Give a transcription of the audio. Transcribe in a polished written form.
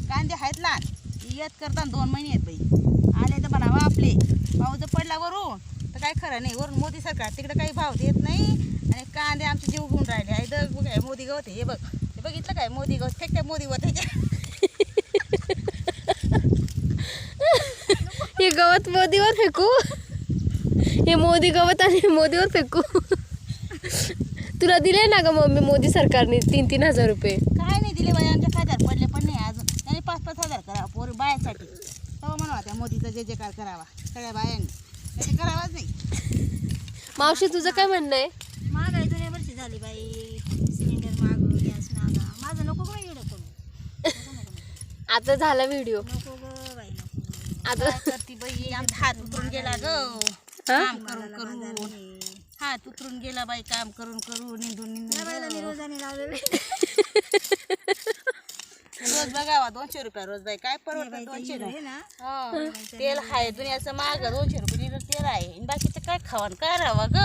कांदे आहेत लहान येत करताना 2 महिने आहेत बाई आले तर म्हणावा आपले भाव जर पडला वरून तर काय खरं नाही वरून मोदी सरकार तिकडे काही भाव देत नाही आणि कांदे आमचे जीव घेऊन राहिले आहे तर काय मोदी गवत हे बघ हे बघितलं काय मोदी गवत फेकते मोदी गवत हे गवत मोदीवर फेकू हे मोदी गवत आणि मोदीवर फेकू तुला दिले ना ग मम्मी मोदी सरकारने 3-3 हजार रुपये काय नाही दिले बाई आमच्या खात्यात पडले पण नाही अजून त्याने 5-5 हजार करावा पोरी बायासाठी तेव्हा म्हणावा त्या मोदीचा जे जे कार करावा सगळ्या बायांनी त्याचे करावाच नाही. मावशी तुझं काय म्हणणं आहे? महागाई 2 वर्षी झाली बाई सिलेंडर माग गॅस मागा माझं नको बाई एवढं करू आता झाला व्हिडिओ नको ग बाई नको आता काय करती बाई आमचा हात उतरून गेला ग काम करून करून हात उतरून गेला बाई काम करून करून निंदून बाईला मी निंदून रोजाने लावलेले रोज बघावा 200 रुपये रोज बाई काय परवडतं 200 आहे ना रुपये तेल आहे दुनियाचं माग 200 रुपये लिटर तेल आहे बाकीचं काय खावा काय राहावा ग